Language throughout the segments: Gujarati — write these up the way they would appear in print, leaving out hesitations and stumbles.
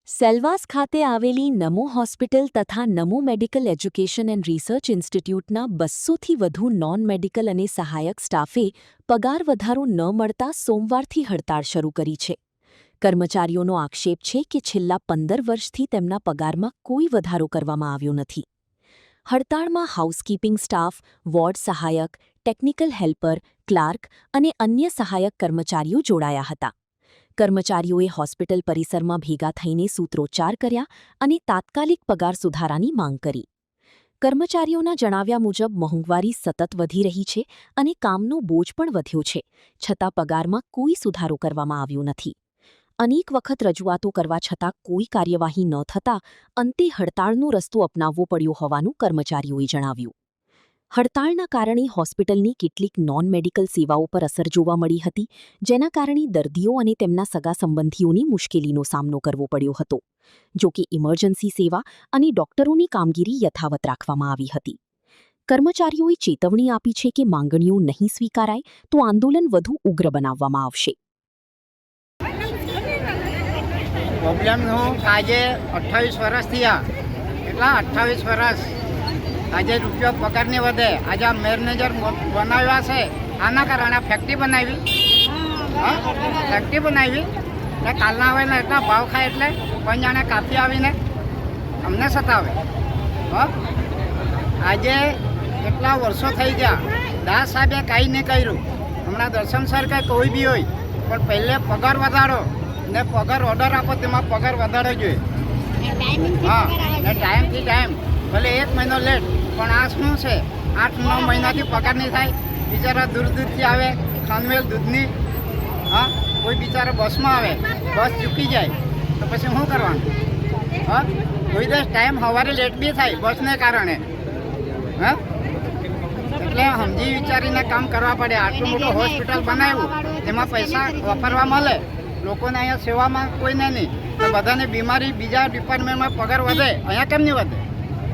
સેલવાસ ખાતે આવેલી નમો હોસ્પિટલ તથા નમો મેડિકલ એજ્યુકેશન એન્ડ રિસર્ચ ઇન્સ્ટિટ્યૂટના 200થી વધુ નોન મેડિકલ અને સહાયક સ્ટાફે પગાર વધારો ન મળતા સોમવારથી હડતાળ શરૂ કરી છે. કર્મચારીઓનો આક્ષેપ છે કે છેલ્લા 15 વર્ષથી તેમના પગારમાં કોઈ વધારો કરવામાં આવ્યો નથી. હડતાળમાં હાઉસકીપિંગ સ્ટાફ, વોર્ડ સહાયક, ટેકનિકલ હેલ્પર, ક્લાર્ક અને અન્ય સહાયક કર્મચારીઓ જોડાયા હતા. કર્મચારીઓએ હોસ્પિટલ પરિસરમાં ભેગા થઈને સૂત્રોચ્ચાર કર્યા અને તાત્કાલિક પગાર સુધારાની માંગ કરી. કર્મચારીઓના જણાવ્યા મુજબ મોંઘવારી સતત વધી રહી છે અને કામનો બોજ પણ વધ્યો છે, છતાં પગારમાં કોઈ સુધારો કરવામાં આવ્યો નથી. અનેક વખત રજૂઆતો કરવા છતાં કોઈ કાર્યવાહી ન થતાં અંતે હડતાળનો રસ્તો અપનાવવો પડ્યો હોવાનું કર્મચારીઓએ જણાવ્યું. હડતાળના કારણે હોસ્પિટલની કેટલીક નોન મેડિકલ સેવાઓ પર અસર જોવા મળી હતી, જેના કારણે દર્દીઓ અને તેમના સગા સંબંધીઓની મુશ્કેલીનો સામનો કરવો પડ્યો હતો. જોકે ઇમરજન્સી સેવા અને ડોક્ટરોની કામગીરી યથાવત રાખવામાં આવી હતી. કર્મચારીઓએ ચેતવણી આપી છે કે માંગણીઓ નહીં સ્વીકારાય તો આંદોલન વધુ ઉગ્ર બનાવવામાં આવશે. પ્રોબ્લેમ આજે 28 વર્ષ થયા, એટલા 28 વર્ષ આજે રૂપિયો પગાર નહીં વધે. આજે આ મેનેજર બનાવ્યા છે, આના કારણે ફેક્ટરી બનાવી એટલે કાલના આવે ને એટલા ભાવ ખાય એટલે કોઈ જાણે કાપી આવીને અમને સતાવે. આજે કેટલા વર્ષો થઈ ગયા, દાસ સાહેબે કાંઈ નહીં કર્યું. હમણાં દર્શન સર કે કોઈ બી હોય પણ પહેલે પગાર વધારો ને પગાર ઓર્ડર આપો, તેમાં પગાર વધારો જોઈએ. હા, ને ટાઈમથી ટાઈમ, ભલે 1 મહિનો લેટ, પણ આ શું છે 8-9 મહિનાથી પગાર નહીં થાય. બિચારા દૂરથી આવે, ખાનવેલ દૂધની. હા, કોઈ બિચારા બસમાં આવે, બસ ચૂકી જાય તો પછી શું કરવાનું? હા, કોઈ દિવસ ટાઈમ સવારે લેટ બી થાય બસને કારણે. હા, એટલે સમજી વિચારીને કામ કરવા પડે. આટલું મોટું હોસ્પિટલ બનાવ્યું, એમાં પૈસા વાપરવા મળે, લોકોને અહીંયા સેવામાં કોઈને નહીં. તો બધાને બીમારી, બીજા ડિપાર્ટમેન્ટમાં પગાર વધે, અહીંયા કેમ નહીં વધે?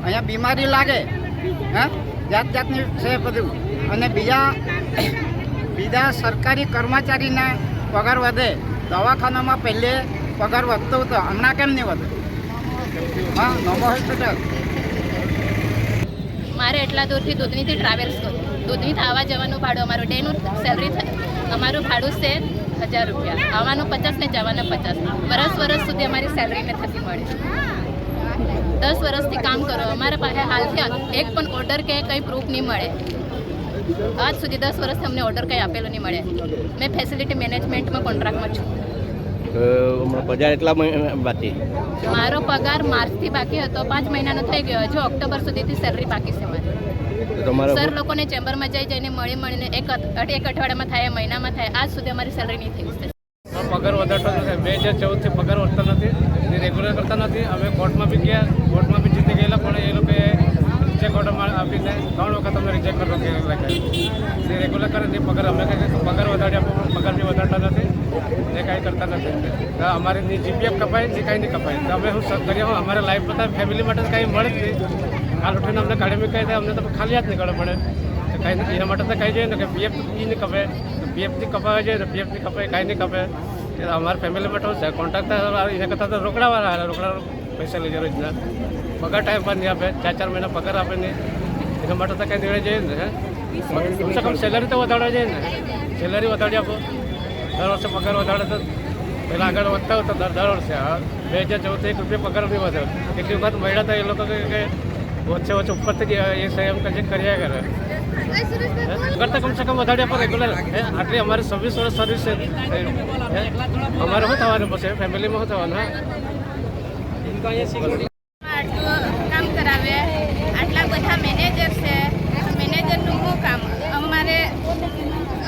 અહીંયા બીમારી લાગે, હા, જાતની છે બધું. અને બીજા સરકારી કર્મચારીના પગાર વધે. દવાખાનામાં પહેલે પગાર વધતો હતો, હમણાં કેમ નહીં વધે? હા, નમો હોસ્પિટલ. મારે એટલા દૂરથી દૂધનીથી ટ્રાવેલ્સ કરું. દૂધનીથી આવવા જવાનું ભાડું, અમારું ડેનું સેલરી અમારું ભાડું છે 1000 રૂપિયા. આવવાનું 50 ને જવાનું 50. વર્ષ સુધી અમારી સેલરી નથી મળી. 10 વર્ષથી કામ કરો, અમારા પાસે હાલથી એક પણ ઓર્ડર કે કંઈ પ્રૂફ નહીં મળે. આજ સુધી 10 વર્ષથી અમને ઓર્ડર કંઈ આપેલો નહીં મળે. મેં ફેસિલિટી મેનેજમેન્ટમાં કોન્ટ્રાક્ટમાં છું. પગાર એટલા બાકી? મારો પગાર માર્ચથી બાકી હતો, 5 મહિનાનો થઈ ગયો. હજુ ઓક્ટોબર સુધીથી સેલરી બાકી છે મારી. સર લોકોને ચેમ્બરમાં જઈને મળીને એક અઠવાડિયામાં થાય, મહિનામાં થાય, આજ સુધી અમારી સેલરી નહીં થઈ. પગાર વધારતો નથી. 2014થી પગાર વધતો નથી, રેગ્યુલર કરતા નથી. અમે કોર્ટમાં બી ગયા, કોર્ટમાં બી જીતી ગયેલા, પણ એ લોકોએ રિજેક્ટ ઓર્ડર આપીને 3 વખત અમે રિજેક્ટ કરો કે રેગ્યુલર કરે તે પગાર અમે કહીએ પગાર વધારી આપો, પણ પગાર બી વધારતા નથી, એ કાંઈ કરતા નથી. અમારે જીપીએફ કપાય જે કાંઈ નહીં કપાય. તો અમે શું કરીએ? અમારે લાઈફ બધા ફેમિલી માટે કાંઈ મળે જ નહીં. કાલ ઉઠીને અમને કાઢી કહી દે, અમને તો ખાલી યાદ નહીં કરવો પડે. કાંઈ એના માટે તો કહી જોઈએ ને કે પીએફ નહીં કપાય, પીએફથી કપાવા જોઈએ, પીએફથી કપાય, કાંઈ નહીં કપાય. અમારા ફેમિલી માટે છે કોન્ટ્રાક્ટર એના કરતાં તો રોકડાવાળા પૈસા લઈ જાય રોજના. પગાર ટાઈમ પર નહીં આપે, 4 મહિના પગાર આપે નહીં. એના માટે તો કંઈ દેવા જોઈએ ને. કમસે કમ સેલરી તો વધારવા જોઈએ ને. સેલરી વધારી આપો. દર વર્ષે પગાર વધારે તો પહેલાં આગળ વધતા હોય તો દર વર્ષે 2014 રૂપિયા પગાર નહીં વધે. કેટલી વખત મળ્યા તો એ લોકો કે ઓછે ઉપરથી એ સંયમ કર્યા કરે. કરતાં કમસે કમ વધારી આપો રેગ્યુલર. આટલી અમારી 26 વર્ષ સર્વિસ છે. અમારે શું થવાનું પછી? ફેમિલીમાં શું થવાનું? આટલું કામ કરાવે, આટલા બધા મેનેજર છે, મેનેજરનું શું કામ?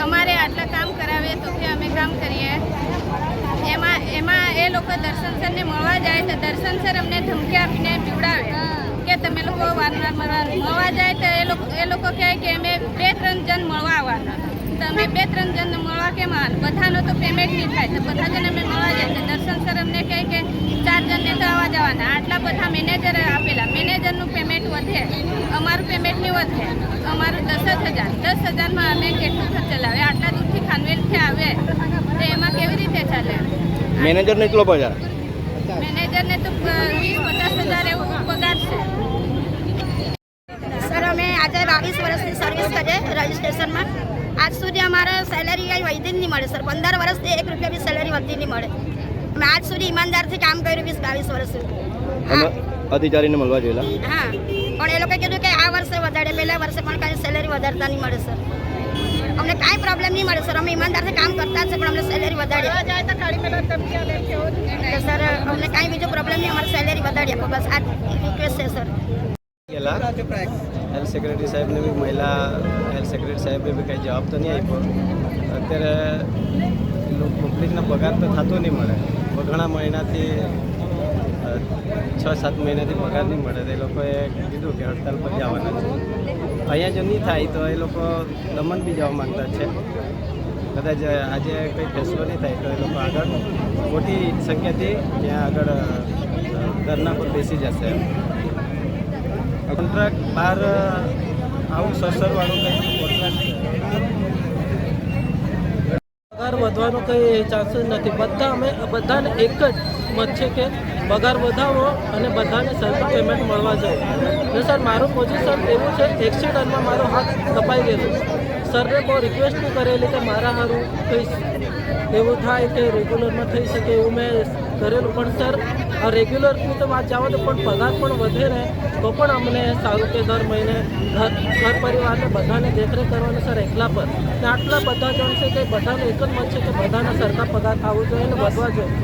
અમારે આટલા કામ કરાવે તો કે અમે કામ કરીએ. એમાં એ લોકો દર્શન સરને મળવા જાય તો દર્શન સર અમને ધમકી આપીને પીવડાવે કે તમે લોકો વારંવાર મળવા જાય તો એ લોકો કહે કે અમે 2-3 જણ મળવા આવવાના. તો અમે 2-3 જણને મળવા કેમ આવવાના? બધાનો તો પેમેન્ટ નહીં થાય. તો બધા જણ અમે મળવા જાય તો દર્શન સર અમને કહે કે 4 જણને તો આવવા જવાના. આટલા બધા મેનેજર આપેલા, મેનેજરનું પેમેન્ટ વધે, અમારું પેમેન્ટ નહીં વધે. અમારું 10,000, 10,000માં અમે કેટલું ખર્ચ ચલાવે? આટલા દૂરથી ખાનવેલથી આવે તો એમાં કેવી રીતે ચાલે? મેનેજરને કેટલો પગાર? મેનેજરને લગભગ 20-50 હજાર એવું પગાર છે. સર અમે આજે 22 વર્ષની સર્વિસ કરીએ રજિસ્ટ્રેશનમાં. આજ સુધી અમારે સેલેરી કંઈ વધી જ નહીં મળે સર. 15 વર્ષથી 1 રૂપિયા બી સેલેરી વધી નહીં મળે. અમે આજ સુધી ઈમાનદારથી કામ કર્યું 20-22 વર્ષ સુધી. અમે અધિકારીને મળવા જોયેલા. હા, પણ એ લોકોએ કીધું કે આ વર્ષે વધારે, પહેલા વર્ષે પણ કાંઈ સેલેરી વધારતા નહીં મળે સર. અમને કાંઈ પ્રોબ્લેમ નહીં મળે સર. અમે ઈમાનદારથી કામ કરતા છે, પણ અમને સેલેરી વધારી એટલે સર અમને કાંઈ બીજો પ્રોબ્લેમ નહીં, અમારે સેલેરી વધારી આપો બસ. આ રિક્વેસ્ટ છે સર. હેલ્થ સેક્રેટરી સાહેબને બી મહિલા હેલ્થ સેક્રેટરી સાહેબે બી કંઈ જવાબ તો નહીં આપ્યો. અત્યારે પબ્લિકનો પગાર તો થતો નહીં મળે. ઘણા મહિનાથી 6-7 મહિનાથી પગાર નહીં મળે. તો એ લોકોએ કીધું કે હડતાલ પર જવાના છે. અહીંયા જો નહીં થાય તો એ લોકો દમણ બી જવા માંગતા છે. કદાચ આજે કંઈ ફેસલો નહીં થાય તો એ લોકો આગળ મોટી સંખ્યાથી ત્યાં આગળ ધરના પર બેસી જશે. કોન્ટ્રાક્ટ બહાર આવું સસરવાળું કંઈ કોન્ટ્રાક્ટ છે. પગાર વધવાનો કંઈ ચાન્સીસ નથી. બધાને એક જ મત છે કે પગાર વધાવો અને બધાને સરખું પેમેન્ટ મળવા જોઈએ. ને સર મારું પોઝિશન એવું છે, એક્સિડન્ટમાં મારો હાથ કપાઈ ગયેલો. સરને બહુ રિક્વેસ્ટ બી કરેલી કે મારા સારું કંઈ એવું થાય કે રેગ્યુલરમાં થઈ શકે એવું મેં કરેલું. પણ સર રેગ્યુલરની તો વાત જાવ તો પણ પગાર પણ વધે ને તો પણ અમને સારું કે દર મહિને ઘર પરિવારને બધાને દેખરેખ કરવાની સર એકલા પર. ને આટલા બધા જણ છે કે બધાને એક જ મત છે કે બધાને સરખા પગાર થવું જોઈએ ને વધવા જોઈએ.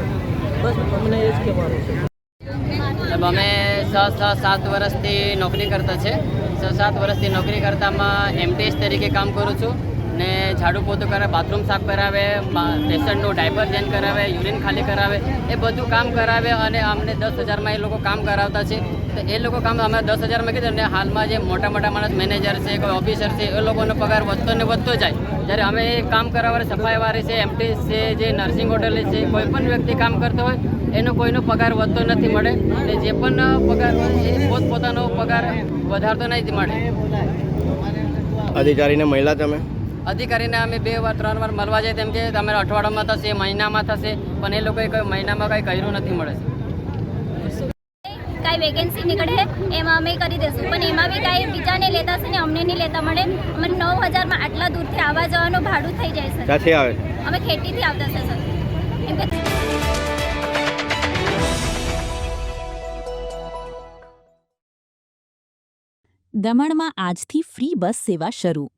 બસ અમને એ જ કહેવાનું છે. અમે 6-7 વર્ષથી નોકરી કરતા છે. 6-7 વર્ષથી નોકરી કરતામાં એમટીએસ તરીકે કામ કરું છું. ને ઝાડુ પોતું કરાવે, બાથરૂમ સાફ કરાવે, પેશન્ટનું ડાયપર ચેન્જ કરાવે, યુરિન ખાલી કરાવે, એ બધું કામ કરાવે. અને અમને 10,000માં એ લોકો કામ કરાવતા છે. તો એ લોકો કામ અમે 10,000માં કીધું ને હાલમાં જે મોટા માણસ મેનેજર છે, કોઈ ઓફિસર છે, એ લોકોનો પગાર વધતો ને વધતો જાય. જ્યારે અમે કામ કરાવવાળી સફાઈવાળી છે, એમટીએસ છે, જે નર્સિંગ હોટેલ છે, કોઈ પણ વ્યક્તિ કામ કરતો હોય એનો કોઈનો પગાર વધતો નથી મળે. અને જે પણ પગાર હોય એ પોતપોતાનો પગાર વધારતો નથી મળે. અધિકારીને મળ્યા તમે? અધિકારીને અમે 2 વાર 3 વાર મળવા જાય તેમ કે તમારા અઠવાડિયામાં થશે, મહિનામાં થશે, પણ એ લોકોએ કોઈ મહિનામાં કંઈ કર્યું નથી મળે. કાંઈ વેકેન્સી નીકળે એમાં અમે કરી દઈશું, પણ એમાં બી કાંઈ બીજાને લેતા છે ને અમને નહીં લેતા મળે. અમે 9,000માં આટલા દૂરથી આવવા જવાનું ભાડું થઈ જાય છે. ક્યાંથી આવે? અમે ખેતીથી આવતા છે સર. એમ કે દમણમાં આજથી ફ્રી બસ સેવા શરૂ.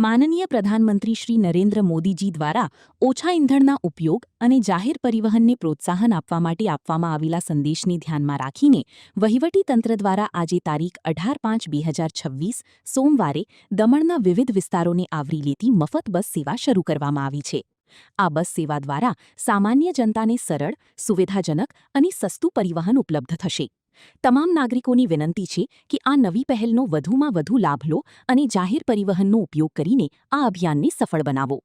માનનીય પ્રધાનમંત્રી શ્રી નરેન્દ્ર મોદીજી દ્વારા ઓછા ઇંધણના ઉપયોગ અને જાહેર પરિવહનને પ્રોત્સાહન આપવા માટે આપવામાં આવેલા સંદેશને ધ્યાનમાં રાખીને વહીવટીતંત્ર દ્વારા આજે તારીખ 18/5/2026 સોમવારે દમણના વિવિધ વિસ્તારોને આવરી લેતી મફત બસ સેવા શરૂ કરવામાં આવી છે. આ બસ સેવા દ્વારા સામાન્ય જનતાને સરળ, સુવિધાજનક અને સસ્તું પરિવહન ઉપલબ્ધ થશે. તમામ નાગરિકોની વિનંતી છે કે આ નવી પહેલનો વધુમાં વધુ લાભ લો અને જાહેર પરિવહનનો ઉપયોગ કરીને આ અભિયાનને સફળ બનાવો.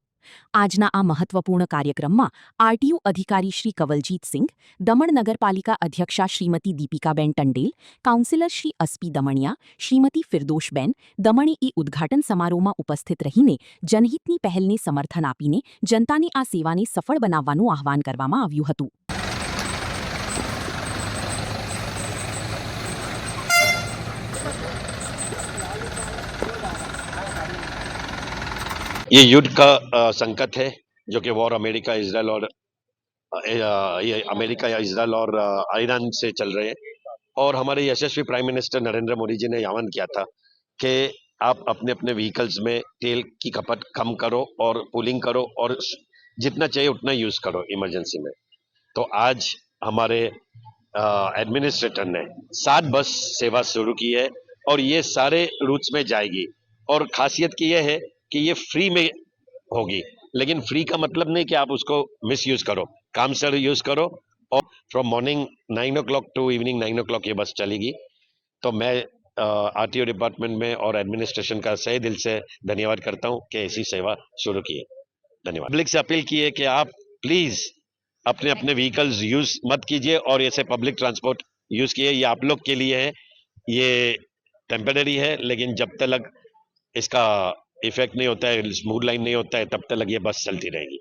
આજના આ મહત્વપૂર્ણ કાર્યક્રમમાં આરટીઓ અધિકારી શ્રી કવલજીત સિંઘ, દમણ નગરપાલિકા અધ્યક્ષા શ્રીમતી દીપિકાબેન ટંડેલ, કાઉન્સિલર શ્રી અસ્પી દમણિયા, શ્રીમતી ફિરદોશબેન દમણે એ ઉદ્ઘાટન સમારોહમાં ઉપસ્થિત રહીને જનહિતની પહેલને સમર્થન આપીને જનતાને આ સેવાને સફળ બનાવવાનું આહ્વાન કરવામાં આવ્યું હતું. ये युद्ध का संकट है जो कि वॉर अमेरिका इजराइल और ये अमेरिका या इजराइल और ईरान से चल रहे हैं. और हमारे यशस्वी प्राइम मिनिस्टर नरेंद्र मोदी जी ने आह्वान किया था कि आप अपने अपने व्हीकल्स में तेल की खपत कम करो और पूलिंग करो और जितना चाहिए उतना यूज करो इमरजेंसी में. तो आज हमारे एडमिनिस्ट्रेटर ने 7 बस सेवा शुरू की है और ये सारे रूट्स में जाएगी. और खासियत की यह है कि ये फ्री में होगी, लेकिन फ्री का मतलब नहीं कि आप उसको मिस यूज करो, काम से यूज करो. और from morning 9 o'clock to evening 9 o'clock ये बस चलेगी. तो मैं आरटीओ डिपार्टमेंट में और एडमिनिस्ट्रेशन का सही दिल से धन्यवाद करता हूँ कि ऐसी सेवा शुरू की है. धन्यवाद. पब्लिक से अपील की है कि आप प्लीज अपने अपने व्हीकल्स यूज मत कीजिए और ऐसे पब्लिक ट्रांसपोर्ट यूज कीजिए. ये आप लोग के लिए है, ये टेम्पररी है, लेकिन जब तक इसका इफेक्ट नहीं होता है, स्मूथ लाइन नहीं होता है, तब तक ये बस चलती रहेगी.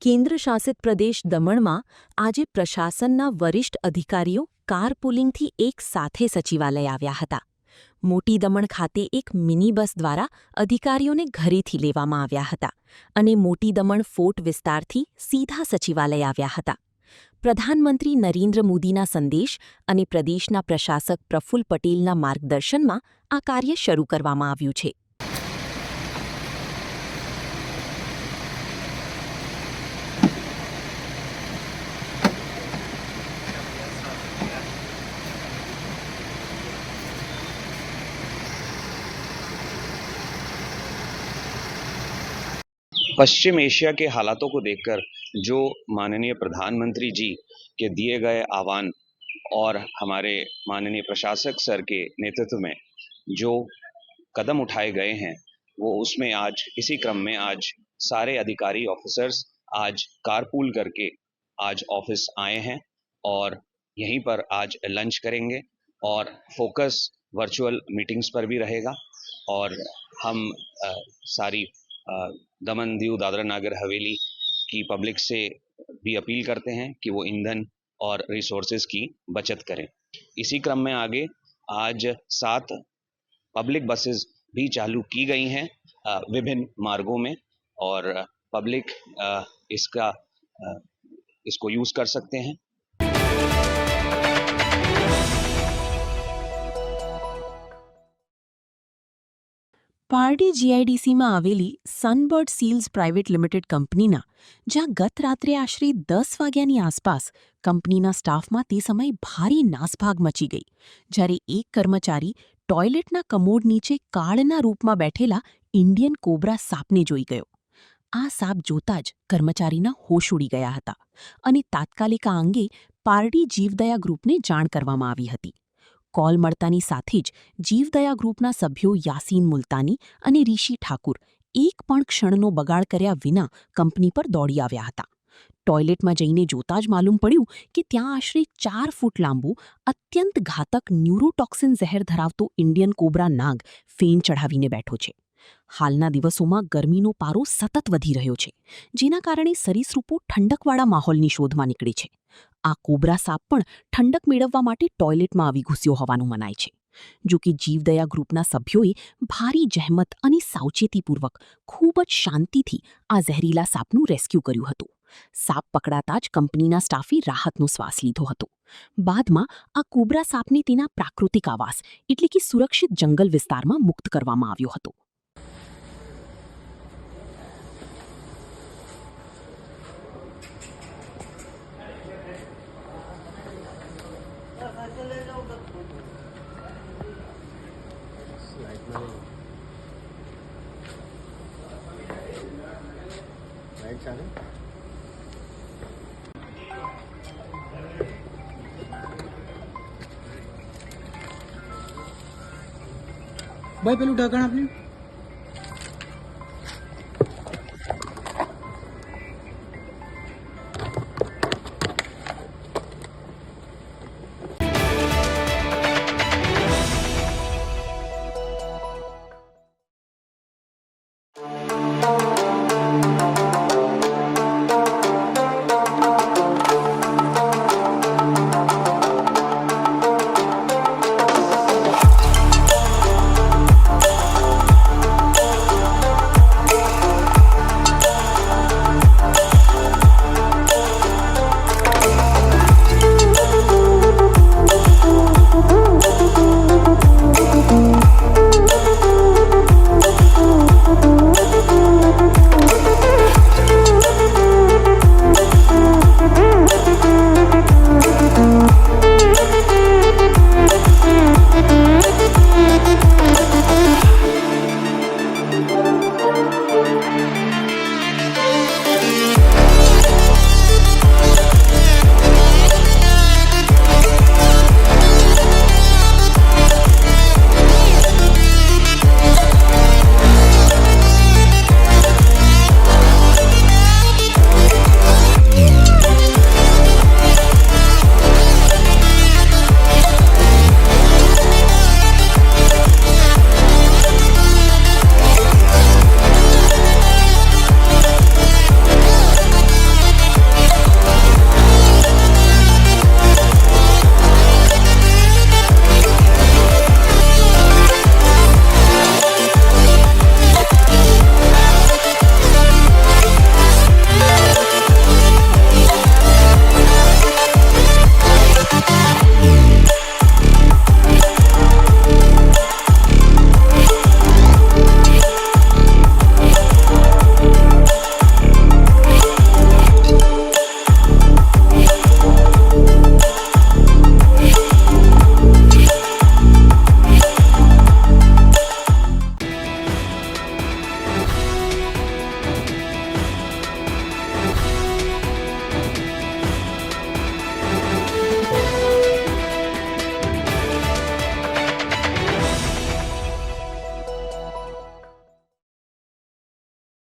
કેન્દ્ર શાસિત પ્રદેશ દમણમાં આજે પ્રશાસનના વરિષ્ઠ અધિકારીઓ કારપુલિંગથી એક સાથે સચિવાલય આવ્યા હતા. મોટી દમણ ખાતે એક મિની બસ દ્વારા અધિકારીઓને ઘરેથી લેવામાં આવ્યા હતા અને મોટી દમણ ફોર્ટ વિસ્તારથી સીધા સચિવાલય આવ્યા હતા. પ્રધાનમંત્રી નરેન્દ્ર મોદીના સંદેશ અને પ્રદેશના પ્રશાસક પ્રફુલ્લ પટેલના માર્ગદર્શનમાં આ કાર્ય શરૂ કરવામાં આવ્યું છે. पश्चिम एशिया के हालातों को देखकर जो माननीय प्रधानमंत्री जी के दिए गए आह्वान और हमारे माननीय प्रशासक सर के नेतृत्व में जो कदम उठाए गए हैं वो उसमें आज इसी क्रम में आज सारे अधिकारी ऑफिसर्स आज कारपूल करके आज ऑफिस आए हैं और यहीं पर आज लंच करेंगे और फोकस वर्चुअल मीटिंग्स पर भी रहेगा और हम सारी दमन दीव दादरा नागर हवेली की पब्लिक से भी अपील करते हैं कि वो ईंधन और रिसोर्सेज की बचत करें. इसी क्रम में आगे आज 7 पब्लिक बसेस भी चालू की गई हैं विभिन्न मार्गों में और पब्लिक इसको यूज़ कर सकते हैं. પારડી જીઆઈડીસીમાં આવેલી સનબર્ડ સીલ્સ પ્રાઇવેટ લિમિટેડ કંપનીના જ્યાં ગત રાત્રે આશરે 10 વાગ્યાની આસપાસ કંપનીના સ્ટાફમાં તે સમયે ભારે નાસભાગ મચી ગઈ જ્યારે એક કર્મચારી ટોયલેટના કમોડ નીચે કાળના રૂપમાં બેઠેલા ઇન્ડિયન કોબ્રા સાપને જોઈ ગયો. આ સાપ જોતાં જ કર્મચારીના હોશ ઉડી ગયા હતા અને તાત્કાલિક આ અંગે પારડી જીવદયા ગ્રુપને જાણ કરવામાં આવી હતી. કોલ મળતાની સાથે જ જીવદયા ગ્રુપના સભ્યો યાસીન મુલતાની અને ઋષિ ઠાકુર એક પણ ક્ષણનો બગાડ કર્યા વિના કંપની પર દોડી આવ્યા હતા. ટોયલેટમાં જઈને જોતાં જ માલુમ પડ્યું કે ત્યાં આશરે 4 ફૂટ લાંબુ અત્યંત ઘાતક ન્યુરોટોક્સિન zehર ધરાવતો ઇન્ડિયન કોબ્રા નાગ ફેન ચઢાવીને બેઠો છે. હાલના દિવસોમાં ગરમીનો પારો સતત વધી રહ્યો છે જેના કારણે સરીસૃપો ઠંડકવાળા માહોલની શોધમાં નીકળે છે. આ કોબ્રા સાપ પણ ઠંડક મેળવવા માટે ટોયલેટમાં આવી ઘૂસ્યો હોવાનું મનાય છે. જો કે જીવદયા ગ્રુપના સભ્યોએ ભારી જહેમત અને સાવચેતીપૂર્વક ખૂબ જ શાંતિથી આ ઝેરીલા સાપનું રેસ્ક્યુ કર્યું હતું. સાપ પકડાતા જ કંપનીના સ્ટાફે રાહતનો શ્વાસ લીધો હતો. બાદમાં આ કોબ્રા સાપને તેના પ્રાકૃતિક આવાસ એટલે કે સુરક્ષિત જંગલ વિસ્તારમાં મુક્ત કરવામાં આવ્યો હતો. ભાઈ પેલું ઢાંકણ આપ્યું.